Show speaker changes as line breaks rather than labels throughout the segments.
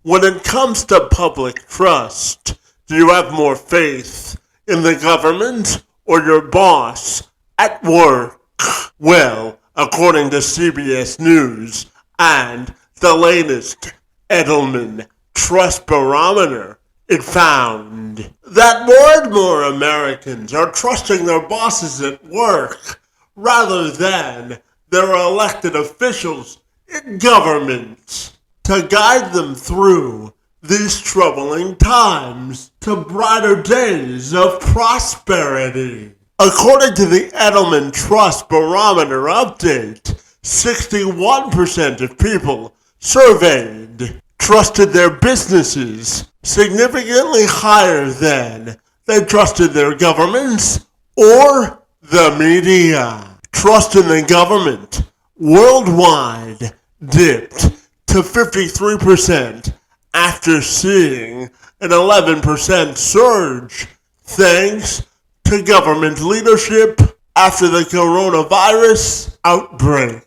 When it comes to public trust, do you have more faith in the government or your boss at work? Well, according to CBS News and the latest Edelman Trust Barometer, it found that more and more Americans are trusting their bosses at work rather than their elected officials in government to guide them through these troubling times to brighter days of prosperity. According to the Edelman Trust Barometer update, 61% of people surveyed trusted their businesses significantly higher than they trusted their governments or the media. Trust in the government worldwide dipped to 53% after seeing an 11% surge thanks to government leadership after the coronavirus outbreak.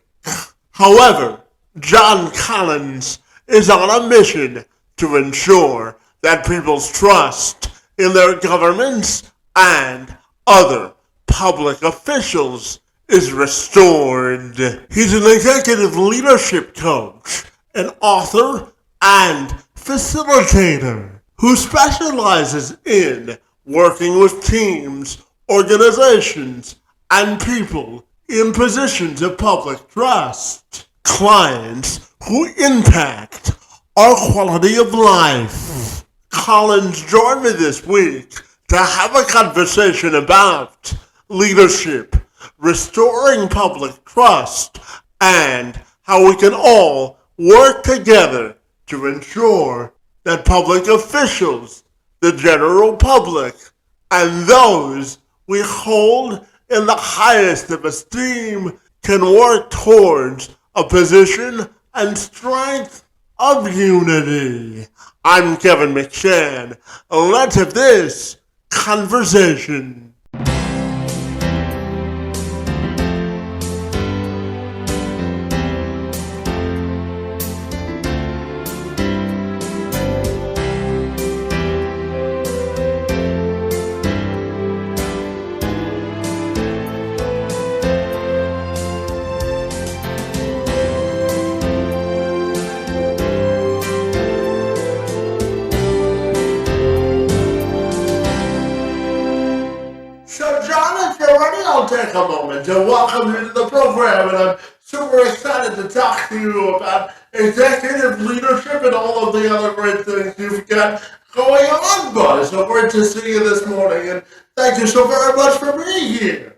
However, John Collins is on a mission to ensure that people's trust in their governments and other public officials is restored. He's an executive leadership coach, an author, and facilitator who specializes in working with teams, organizations, and people in positions of public trust. Clients who impact our quality of life. Collins joined me this week to have a conversation about leadership, restoring public trust, and how we can all work together to ensure that public officials, the general public, and those we hold in the highest of esteem can work towards a position and strength of unity. I'm Kevin McShann. Let's have this conversation. I'll take a moment to welcome you to the program, and I'm super excited to talk to you about executive leadership and all of the other great things you've got going on, Buzz. So great to see you this morning, and thank you so very much for being here.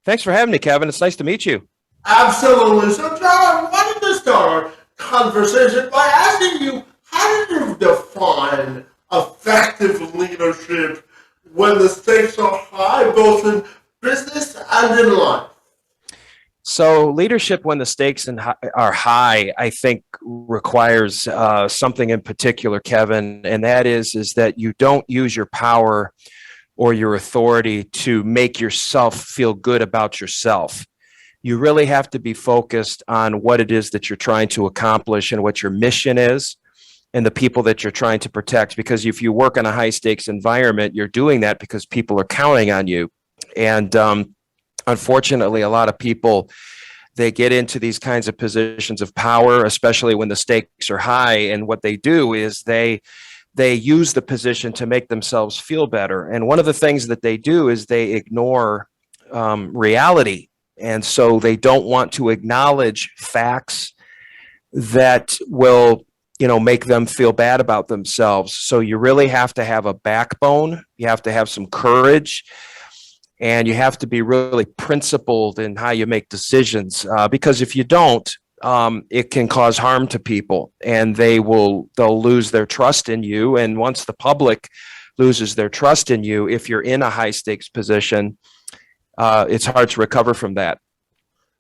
Thanks for having me, Kevin. It's nice to meet you.
Absolutely. So, John, I wanted to start our conversation by asking you, how do you define effective leadership when the stakes are high, both in business and in life?
So leadership when the stakes are high, I think requires something in particular, Kevin, and that is that you don't use your power or your authority to make yourself feel good about yourself. You really have to be focused on what it is that you're trying to accomplish and what your mission is and the people that you're trying to protect. Because if you work in a high stakes environment, you're doing that because people are counting on you. And unfortunately, a lot of people, they get into these kinds of positions of power, especially when the stakes are high. And what they do is they use the position to make themselves feel better. And one of the things that they do is they ignore reality. And so they don't want to acknowledge facts that will, make them feel bad about themselves. So you really have to have a backbone. You have to have some courage. And you have to be really principled in how you make decisions, because if you don't, it can cause harm to people, and they'll lose their trust in you. And once the public loses their trust in you, if you're in a high stakes position, it's hard to recover from that.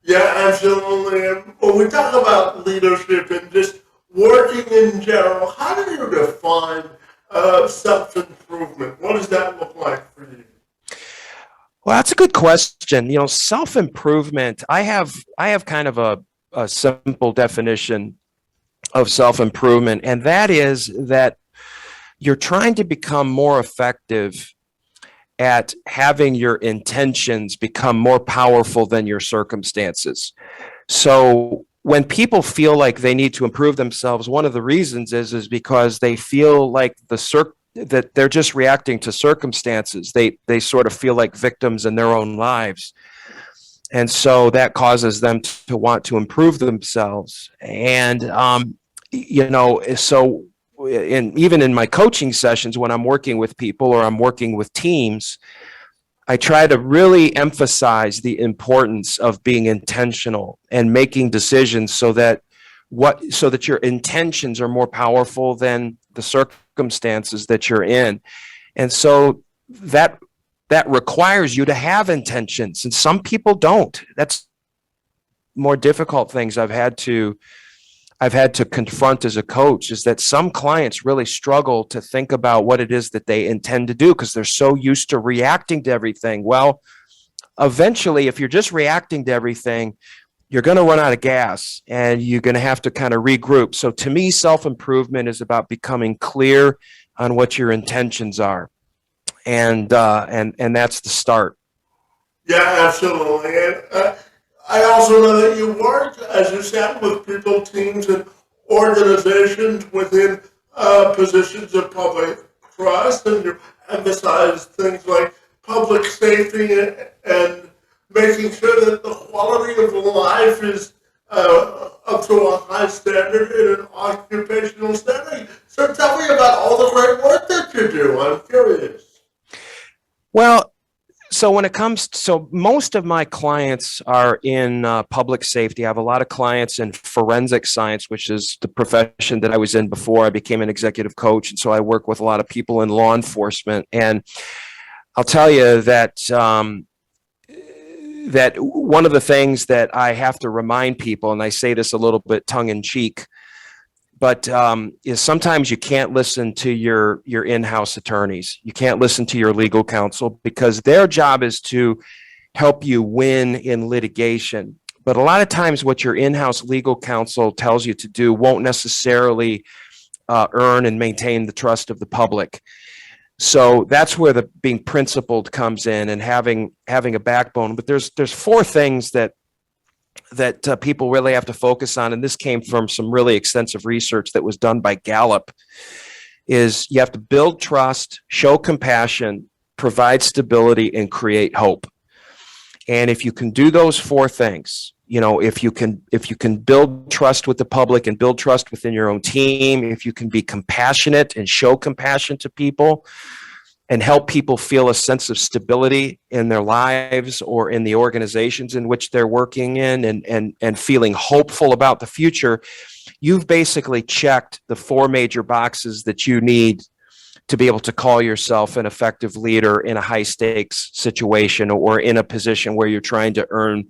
Yeah, absolutely. And when we talk about leadership and just working in general, how do you define self-improvement? What does that look like for you?
Well, that's a good question. Self-improvement, I have kind of a simple definition of self-improvement, and that is that you're trying to become more effective at having your intentions become more powerful than your circumstances. So when people feel like they need to improve themselves, one of the reasons is because they feel like that they're just reacting to circumstances. They sort of feel like victims in their own lives. And so that causes them to want to improve themselves. And so even in my coaching sessions, when I'm working with people or I'm working with teams, I try to really emphasize the importance of being intentional and making decisions so that your intentions are more powerful than the circumstances that you're in. And so that requires you to have intentions, and some people don't. That's more difficult things I've had to confront as a coach, is that some clients really struggle to think about what it is that they intend to do because they're so used to reacting to everything. Well, eventually, if you're just reacting to everything, you're going to run out of gas and you're going to have to kind of regroup. So to me, self-improvement is about becoming clear on what your intentions are. And that's the start.
Yeah, absolutely. And I also know that you work, as you said, with people, teams, and organizations within positions of public trust, and you emphasize things like public safety and making sure that the quality of life is up to a high standard in an occupational setting. So tell me about all the great work that you do. I'm curious.
Well, so most of my clients are in public safety. I have a lot of clients in forensic science, which is the profession that I was in before I became an executive coach. And so I work with a lot of people in law enforcement. And I'll tell you that that one of the things that I have to remind people, and I say this a little bit tongue in cheek, but is sometimes you can't listen to your in-house attorneys. You can't listen to your legal counsel because their job is to help you win in litigation. But a lot of times what your in-house legal counsel tells you to do won't necessarily earn and maintain the trust of the public. So that's where the being principled comes in, and having a backbone. But there's four things that people really have to focus on, and this came from some really extensive research that was done by Gallup. Is you have to build trust, show compassion, provide stability, and create hope. And if you can do those four things, if you can build trust with the public and build trust within your own team, if you can be compassionate and show compassion to people and help people feel a sense of stability in their lives or in the organizations in which they're working in, and feeling hopeful about the future, you've basically checked the four major boxes that you need to be able to call yourself an effective leader in a high stakes situation or in a position where you're trying to earn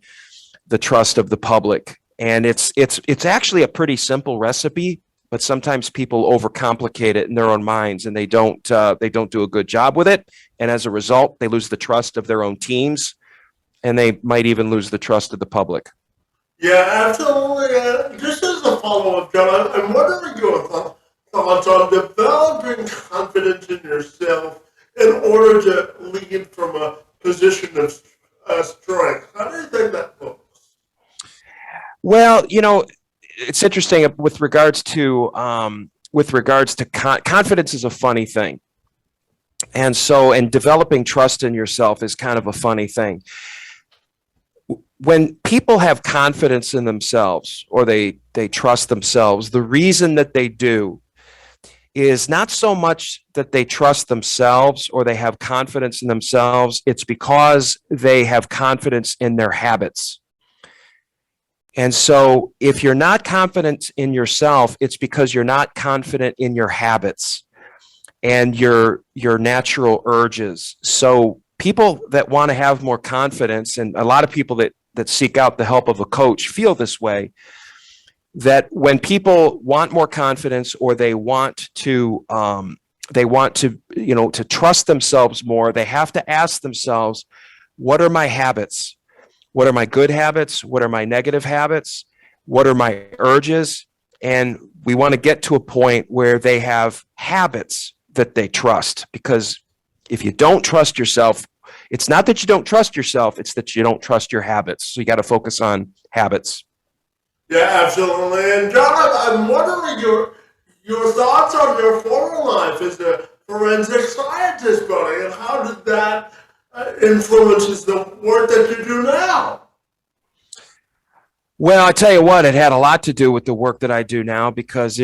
the trust of the public. And it's actually a pretty simple recipe, but sometimes people overcomplicate it in their own minds, and they don't do a good job with it. And as a result, they lose the trust of their own teams, and they might even lose the trust of the public.
Yeah, absolutely. Just as a follow-up, John, I'm wondering your thoughts on developing confidence in yourself in order to lead from a position of strength. How do you think that looks?
Well, it's interesting with regards to confidence is a funny thing. And developing trust in yourself is kind of a funny thing. When people have confidence in themselves or they trust themselves, the reason that they do is not so much that they trust themselves or they have confidence in themselves. It's because they have confidence in their habits. And so if you're not confident in yourself, it's because you're not confident in your habits and your natural urges. So people that want to have more confidence, and a lot of people that seek out the help of a coach feel this way, that when people want more confidence or they want to to trust themselves more, they have to ask themselves, what are my habits? What are my good habits? What are my negative habits? What are my urges? And we want to get to a point where they have habits that they trust, because if you don't trust yourself, it's not that you don't trust yourself, it's that you don't trust your habits. So you got to focus on habits.
Yeah, absolutely. And John, I'm wondering your thoughts on your former life as a forensic scientist, buddy, and how did that influences the work that you do now?
Well, I tell you what, it had a lot to do with the work that I do now, because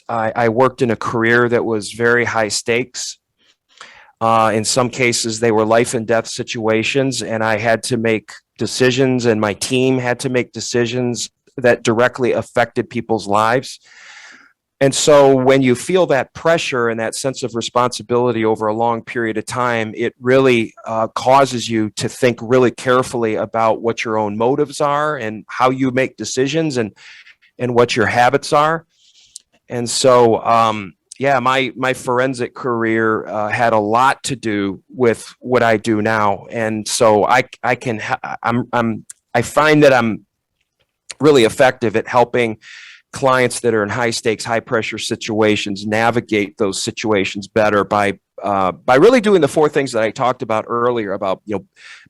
I worked in a career that was very high stakes. In some cases, they were life and death situations, and I had to make decisions, and my team had to make decisions that directly affected people's lives. And so when you feel that pressure and that sense of responsibility over a long period of time, it really causes you to think really carefully about what your own motives are and how you make decisions, and what your habits are. And so, yeah, my forensic career had a lot to do with what I do now. And so I find that I'm really effective at helping clients that are in high stakes, high pressure situations navigate those situations better by really doing the four things that I talked about earlier about,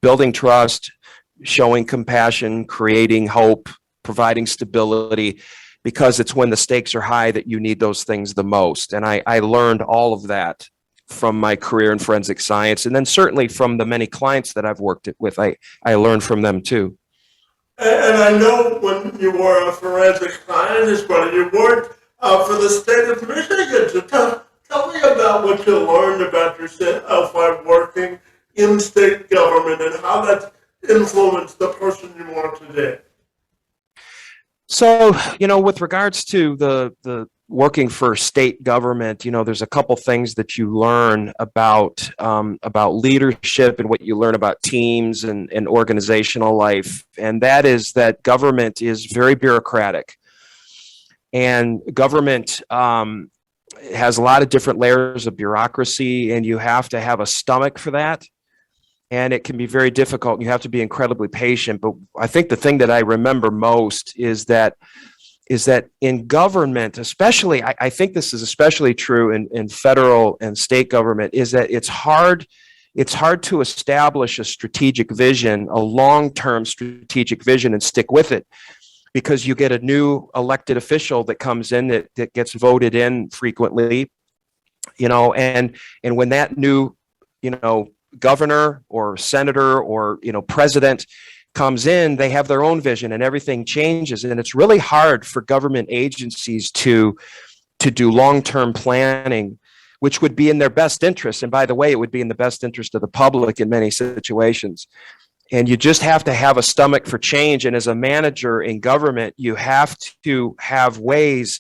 building trust, showing compassion, creating hope, providing stability, because it's when the stakes are high that you need those things the most. And I learned all of that from my career in forensic science, and then certainly from the many clients that I've worked with. I learned from them too.
And I know when you were a forensic scientist, but you worked for the state of Michigan. So tell me about what you learned about yourself by working in state government and how that influenced the person you are today.
So, with regards to the working for state government, there's a couple things that you learn about leadership and what you learn about teams and organizational life. And that is that government is very bureaucratic, and government has a lot of different layers of bureaucracy, and you have to have a stomach for that. And it can be very difficult. You have to be incredibly patient. But I think the thing that I remember most is that in government, especially, I think this is especially true in federal and state government, is that it's hard to establish a strategic vision, a long-term strategic vision, and stick with it, because you get a new elected official that comes in that gets voted in frequently, and when that new, governor or senator or president comes in, they have their own vision and everything changes. And it's really hard for government agencies to do long-term planning, which would be in their best interest. And by the way, it would be in the best interest of the public in many situations. And you just have to have a stomach for change. And as a manager in government, you have to have ways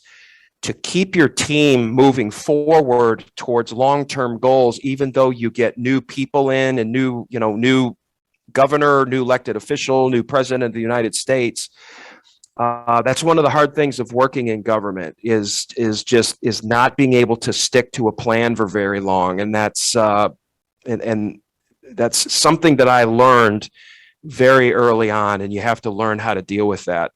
to keep your team moving forward towards long-term goals, even though you get new people in and new governor, new elected official, new president of the United States. That's one of the hard things of working in government is not being able to stick to a plan for very long. And that's that's something that I learned very early on, and you have to learn how to deal with that.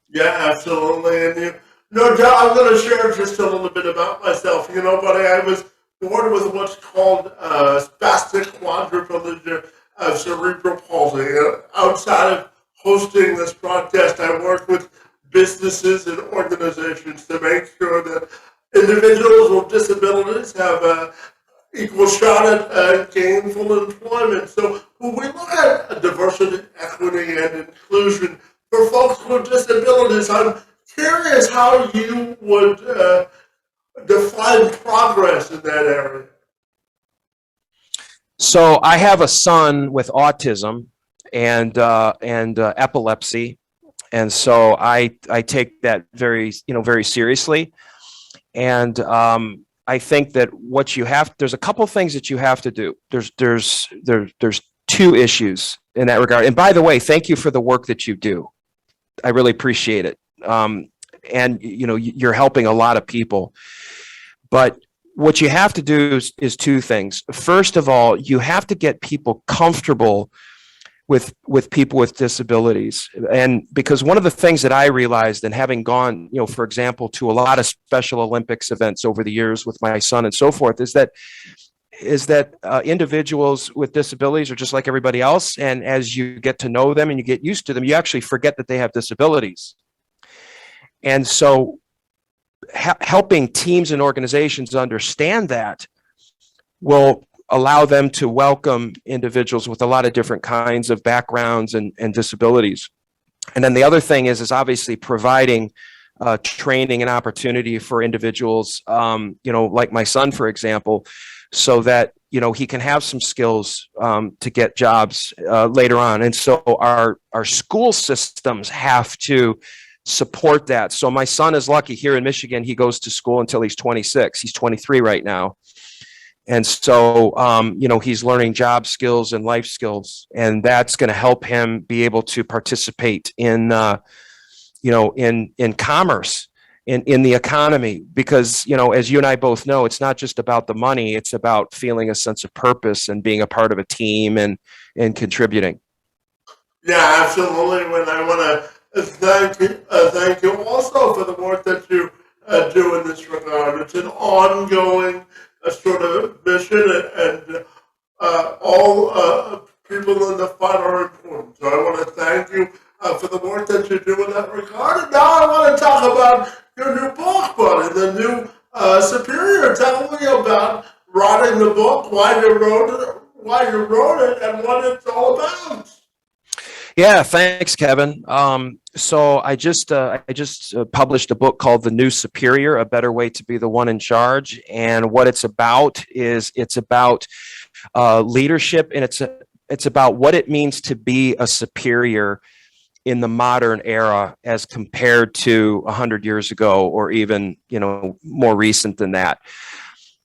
Yeah, absolutely. And John, I'm going to share just a little bit about myself. Buddy, I was born with what's called spastic quadriplegia of cerebral palsy. Outside of hosting this broadcast, I work with businesses and organizations to make sure that individuals with disabilities have an equal shot at gainful employment. So when we look at diversity, equity, and inclusion for folks with disabilities, I'm curious how you would define progress in that area.
So I have a son with autism and epilepsy, and so I take that very seriously. And I think that there's a couple things that you have to do. There's two issues in that regard. And by the way, thank you for the work that you do. I really appreciate it. And you're helping a lot of people. But what you have to do is two things. First of all, you have to get people comfortable with people with disabilities. And because one of the things that I realized, and having gone, for example, to a lot of Special Olympics events over the years with my son and so forth, is that individuals with disabilities are just like everybody else. And as you get to know them and you get used to them, you actually forget that they have disabilities. And so helping teams and organizations understand that will allow them to welcome individuals with a lot of different kinds of backgrounds and disabilities. And then the other thing is obviously providing training and opportunity for individuals, like my son, for example, so that, he can have some skills to get jobs later on. And so our school systems have to support that. So my son is lucky here in Michigan. He goes to school until he's 26. He's 23 right now. And so, he's learning job skills and life skills, and that's going to help him be able to participate in, in commerce, in the economy, because, as you and I both know, it's not just about the money, it's about feeling a sense of purpose and being a part of a team and contributing.
Yeah, absolutely. And I want to thank you also for the work that you do in this regard. It's an ongoing sort of mission, and all people in the fight are important. So I want to thank you for the work that you do in that regard. And now I want to talk about your new book, buddy, the new Superior. Tell me about writing the book, why you wrote it, and what it's all about.
Yeah, thanks, Kevin. So I just published a book called The New Superior: A Better Way to Be the One in Charge. And what it's about is leadership, and it's about what it means to be a superior in the modern era as compared to 100 years ago, or even more recent than that.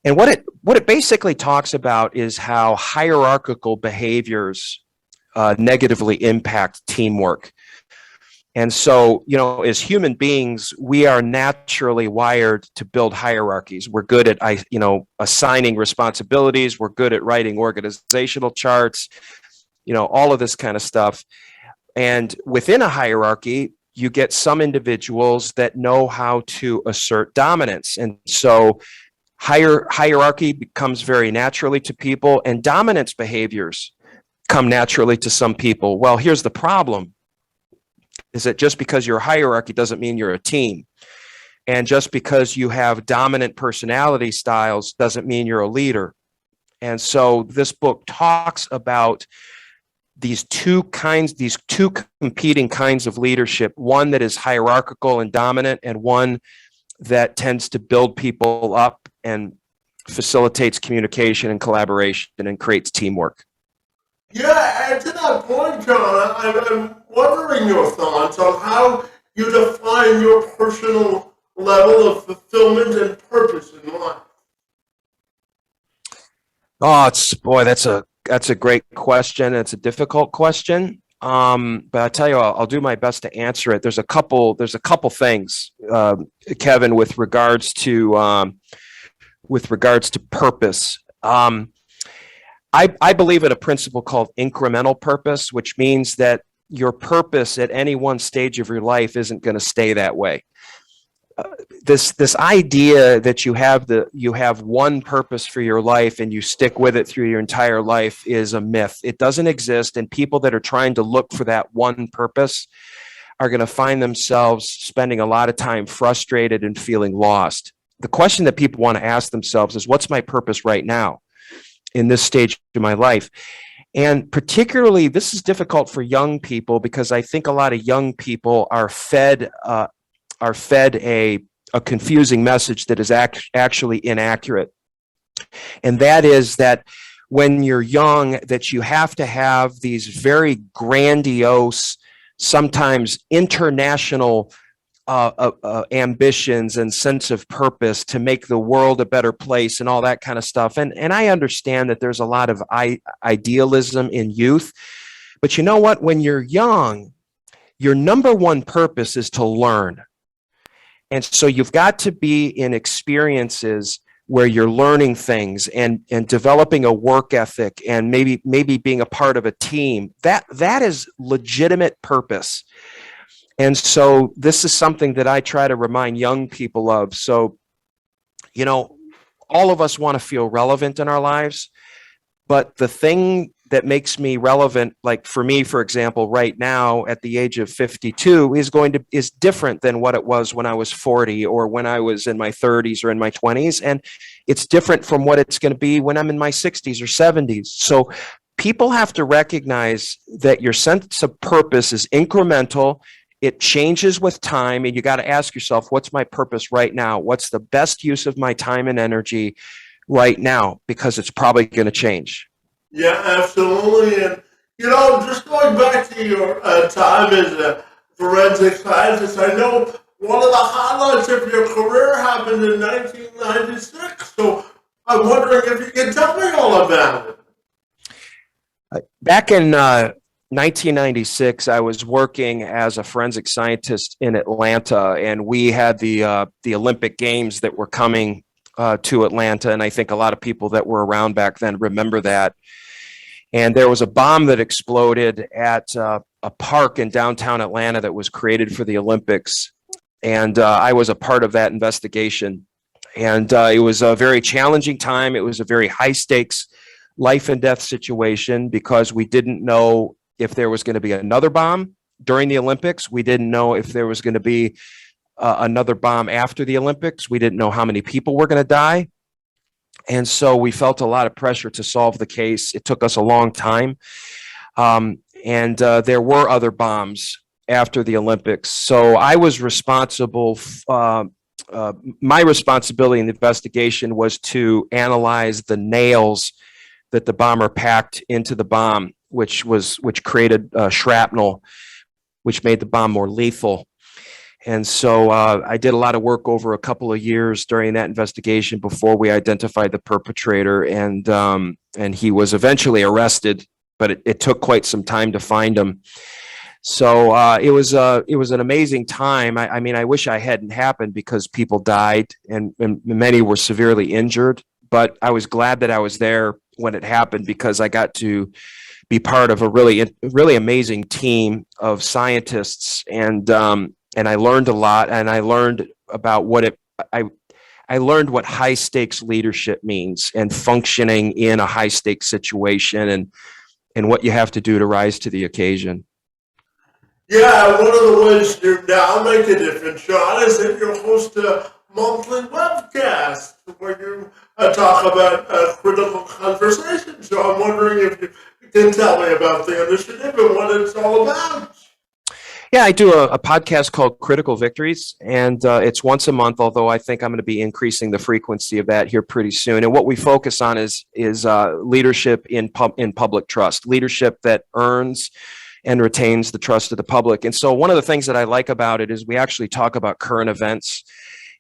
And what it basically talks about is how hierarchical behaviors negatively impact teamwork. And so, as human beings, we are naturally wired to build hierarchies. We're good at, assigning responsibilities. We're good at writing organizational charts, all of this kind of stuff. And within a hierarchy, you get some individuals that know how to assert dominance. And so hierarchy becomes very naturally to people, and dominance behaviors come naturally to some people. Well, here's the problem, is that just because you're a hierarchy doesn't mean you're a team. And just because you have dominant personality styles doesn't mean you're a leader. And so this book talks about these two competing kinds of leadership, one that is hierarchical and dominant, and one that tends to build people up and facilitates communication and collaboration and creates teamwork.
Yeah, and to that point, John, I'm wondering your thoughts on how you define your personal level of fulfillment and purpose in life.
Oh, that's a great question. It's a difficult question, but I tell you, I'll do my best to answer it. There's a couple things, Kevin, with regards to purpose. I believe in a principle called incremental purpose, which means that your purpose at any one stage of your life isn't going to stay that way. This idea that you have one purpose for your life and you stick with it through your entire life is a myth. It doesn't exist, and people that are trying to look for that one purpose are going to find themselves spending a lot of time frustrated and feeling lost. The question that people want to ask themselves is, what's my purpose right now in this stage of my life? And particularly, this is difficult for young people, because I think a lot of young people are fed a confusing message that is actually inaccurate. And that is that when you're young, that you have to have these very grandiose, sometimes international ambitions and sense of purpose to make the world a better place and all that kind of stuff. And I understand that there's a lot of idealism in youth, but you know what? When you're young, your number one purpose is to learn. And so you've got to be in experiences where you're learning things and developing a work ethic and maybe being a part of a team, that is legitimate purpose. And so this is something that I try to remind young people of. So, all of us want to feel relevant in our lives, but the thing that makes me relevant, like for me, for example, right now at the age of 52 is different than what it was when I was 40 or when I was in my 30s or in my 20s. And it's different from what it's going to be when I'm in my 60s or 70s. So people have to recognize that your sense of purpose is incremental. It changes with time, and you got to ask yourself, what's my purpose right now? What's the best use of my time and energy right now? Because it's probably going to change.
Yeah, absolutely. And, just going back to your time as a forensic scientist, I know one of the highlights of your career happened in 1996. So I'm wondering if you can tell me all about it.
Back in 1996, I was working as a forensic scientist in Atlanta, and we had the Olympic Games that were coming to Atlanta, and I think a lot of people that were around back then remember that. And there was a bomb that exploded at a park in downtown Atlanta that was created for the Olympics, and I was a part of that investigation. And it was a very challenging time. It was a very high stakes life and death situation because we didn't know if there was going to be another bomb during the Olympics. We didn't know if there was going to be another bomb after the Olympics. We didn't know how many people were going to die. And so we felt a lot of pressure to solve the case. It took us a long time. And there were other bombs after the Olympics. So I was responsible. My responsibility in the investigation was to analyze the nails that the bomber packed into the bomb, which created shrapnel, which made the bomb more lethal. And so I did a lot of work over a couple of years during that investigation before we identified the perpetrator, and he was eventually arrested, but it took quite some time to find him. So it was an amazing time. I mean, I wish I hadn't happened because people died and many were severely injured, but I was glad that I was there when it happened because I got to be part of a really amazing team of scientists, and I learned a lot, and I learned about I learned what high stakes leadership means and functioning in a high stakes situation and what you have to do to rise to the occasion.
Yeah, one of the ways you now make a difference, Sean, is that you host a monthly webcast where you talk about critical conversations. So I'm wondering if you can tell me about the initiative and what it's all about.
Yeah, I do a podcast called Critical Victories, and it's once a month, although I think I'm going to be increasing the frequency of that here pretty soon. And what we focus on is leadership in public trust, leadership that earns and retains the trust of the public. And so one of the things that I like about it is we actually talk about current events,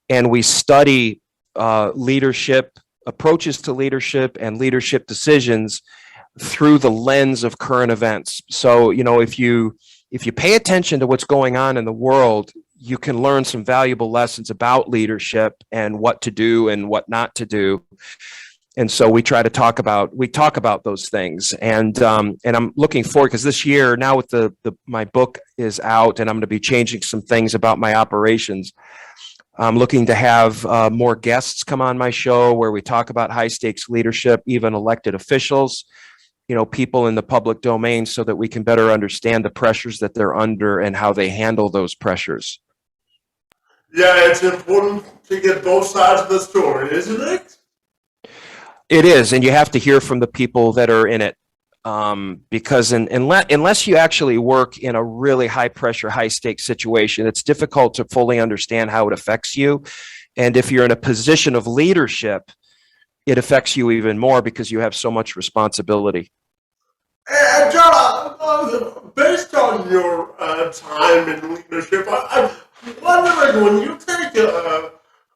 and we study leadership, approaches to leadership and leadership decisions through the lens of current events. So, if you pay attention to what's going on in the world, you can learn some valuable lessons about leadership and what to do and what not to do. And so we talk about those things. And I'm looking forward because this year now with my book is out and I'm going to be changing some things about my operations. I'm looking to have more guests come on my show where we talk about high stakes leadership, even elected officials, people in the public domain, so that we can better understand the pressures that they're under and how they handle those pressures.
Yeah, it's important to get both sides of the story, isn't it?
It is, and you have to hear from the people that are in it, because unless you actually work in a really high pressure, high stakes situation, it's difficult to fully understand how it affects you. And if you're in a position of leadership, it affects you even more because you have so much responsibility.
And John, based on your time in leadership, I'm wondering when you take a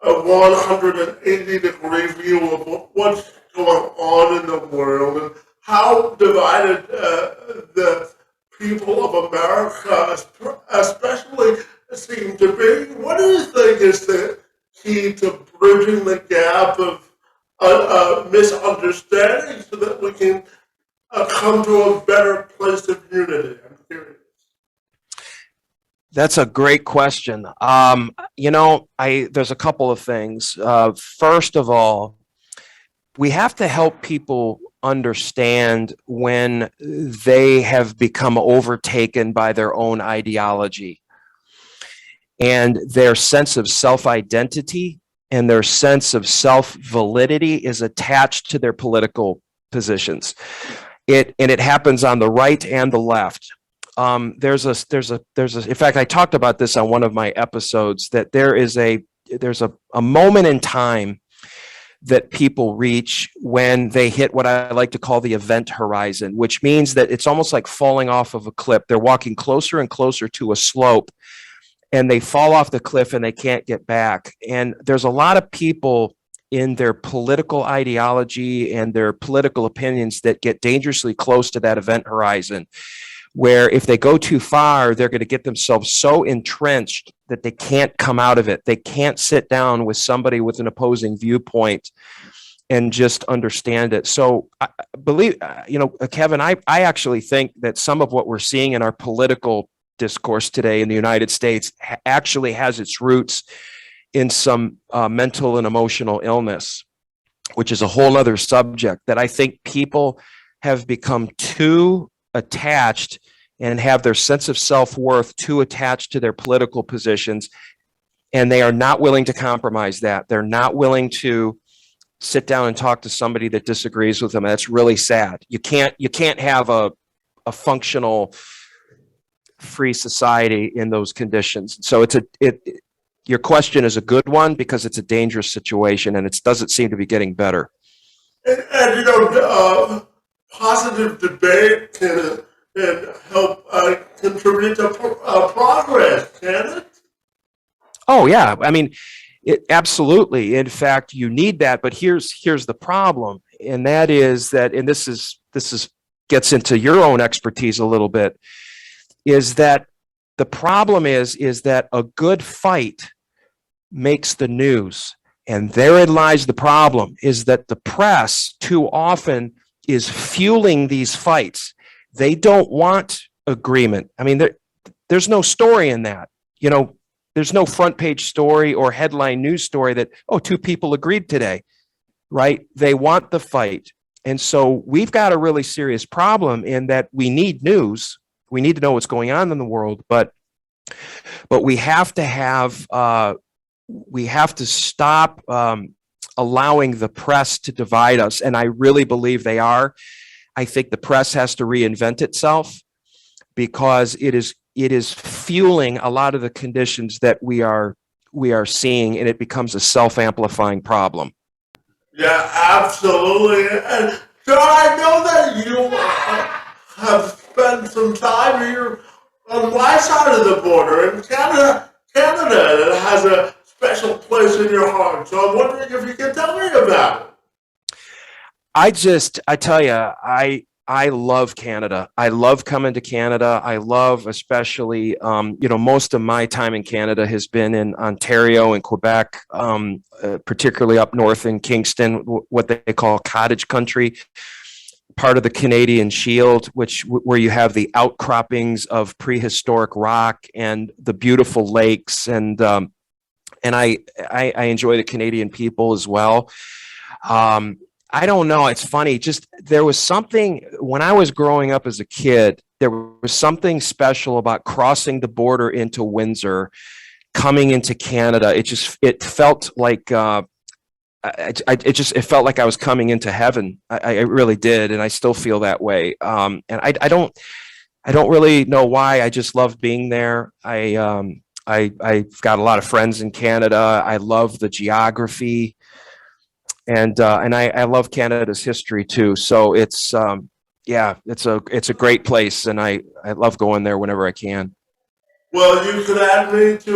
180-degree view of what's going on in the world and how divided the people of America especially seem to be, what do you think is the key to bridging the gap of misunderstanding so that we can come to a better place of unity? I'm curious.
That's a great question. There's a couple of things. First of all, we have to help people understand when they have become overtaken by their own ideology and their sense of self-identity and their sense of self-validity is attached to their political positions. It happens on the right and the left. In fact, I talked about this on one of my episodes, that there's a moment in time that people reach when they hit what I like to call the event horizon, which means that it's almost like falling off of a cliff. They're walking closer and closer to a slope and they fall off the cliff and they can't get back. And there's a lot of people in their political ideology and their political opinions that get dangerously close to that event horizon, where if they go too far, they're going to get themselves so entrenched that they can't come out of it. They can't sit down with somebody with an opposing viewpoint and just understand it. So I believe, Kevin, I actually think that some of what we're seeing in our political discourse today in the United States actually has its roots in some mental and emotional illness, which is a whole other subject, that I think people have become too attached and have their sense of self-worth too attached to their political positions, and they are not willing to compromise that. They're not willing to sit down and talk to somebody that disagrees with them. That's really sad. You can't have a functional free society in those conditions. So your question is a good one because it's a dangerous situation and it doesn't seem to be getting better.
And positive debate can help contribute to progress, can it?
Oh yeah, I mean, absolutely. In fact, you need that. But here's the problem, and that is that, and this is gets into your own expertise a little bit, is that the problem is that a good fight makes the news, and therein lies the problem, is that the press too often is fueling these fights. They don't want agreement. I mean, there's no story in that. There's no front page story or headline news story that, oh, two people agreed today, right? They want the fight. And so we've got a really serious problem in that we need news. We need to know what's going on in the world, but we have to stop allowing the press to divide us. And I really believe they are. I think the press has to reinvent itself because it is fueling a lot of the conditions that we are seeing, and it becomes a self-amplifying problem.
Yeah, absolutely. And so I know that you have spent some time here on my side of the border in Canada. Canada has a special place in your heart. So I'm wondering if you can tell me about it.
I tell you, I love Canada. I love coming to Canada. I love, especially, most of my time in Canada has been in Ontario and Quebec, particularly up north in Kingston, what they call cottage country, part of the Canadian Shield, where you have the outcroppings of prehistoric rock and the beautiful lakes, and I enjoy the Canadian people as well. I don't know. It's funny. Just there was something when I was growing up as a kid, there was something special about crossing the border into Windsor, coming into Canada. It felt like it felt like I was coming into heaven. I really did, and I still feel that way. And I don't really know why. I just love being there. I've got a lot of friends in Canada. I love the geography. And I love Canada's history too. So it's a great place, and I love going there whenever I can.
Well, you could add me to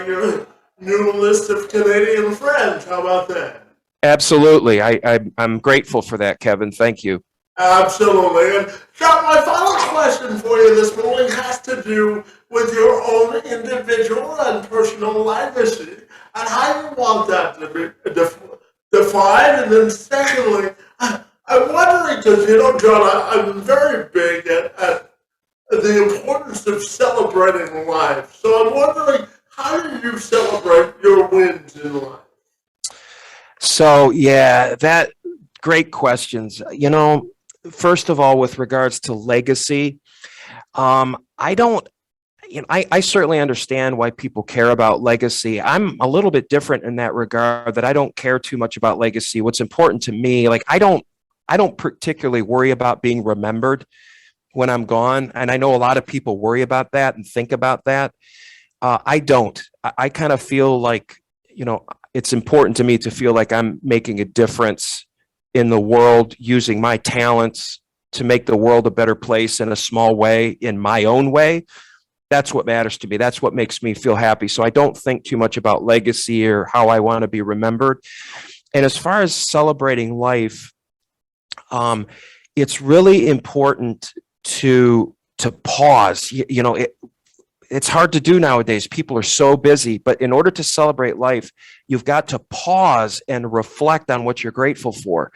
your new list of Canadian friends. How about that?
Absolutely, I'm grateful for that, Kevin. Thank you.
Absolutely. And John, my final question for you this morning has to do with your own individual and personal legacy and how you want that to defined? And then secondly, I'm wondering, because, John, I'm very big at the importance of celebrating life. So I'm wondering, how do you celebrate your wins in life?
So, yeah, that great questions. First of all, with regards to legacy, I don't, I certainly understand why people care about legacy. I'm a little bit different in that regard, that I don't care too much about legacy. What's important to me, like I don't particularly worry about being remembered when I'm gone. And I know a lot of people worry about that and think about that. I don't. I kind of feel like, it's important to me to feel like I'm making a difference in the world using my talents to make the world a better place in a small way, in my own way. That's what matters to me. That's what makes me feel happy. So I don't think too much about legacy or how I want to be remembered. And as far as celebrating life, it's really important to pause. It's hard to do nowadays. People are so busy, but in order to celebrate life, you've got to pause and reflect on what you're grateful for.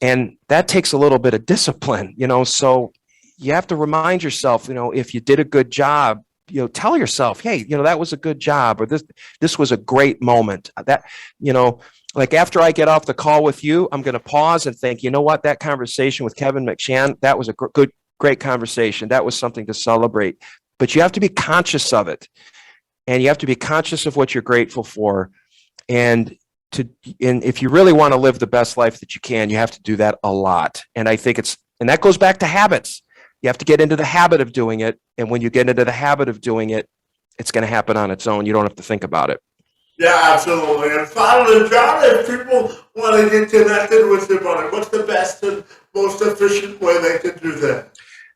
And that takes a little bit of discipline, so you have to remind yourself, if you did a good job, tell yourself, hey, that was a good job, or this was a great moment. That, like after I get off the call with you, I'm going to pause and think, what, that conversation with Kevin McShann, that was a great conversation. That was something to celebrate. But you have to be conscious of it, and you have to be conscious of what you're grateful for. And if you really want to live the best life that you can, you have to do that a lot. And I think and that goes back to habits. You have to get into the habit of doing it. And when you get into the habit of doing it, it's going to happen on its own. You don't have to think about it.
Yeah, absolutely. And finally, John, if people want to get connected with your money, what's the best and most efficient way they can do that?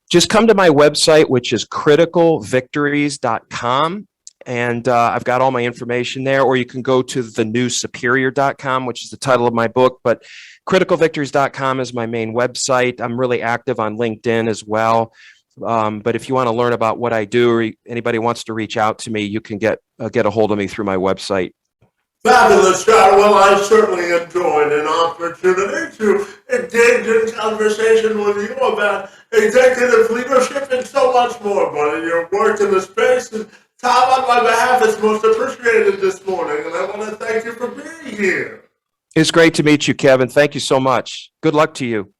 Just come to my website, which is criticalvictories.com. And I've got all my information there, or you can go to thenewsuperior.com, which is the title of my book. But criticalvictories.com is my main website. I'm really active on LinkedIn as well. But if you want to learn about what I do, or anybody wants to reach out to me, you can get a hold of me through my website.
Fabulous, John. Well, I certainly enjoyed an opportunity to engage in conversation with you about executive leadership and so much more, buddy. Your work in the space, and Tom, on my behalf, is most appreciated this morning, and I want to thank you for being here.
It's great to meet you, Kevin. Thank you so much. Good luck to you.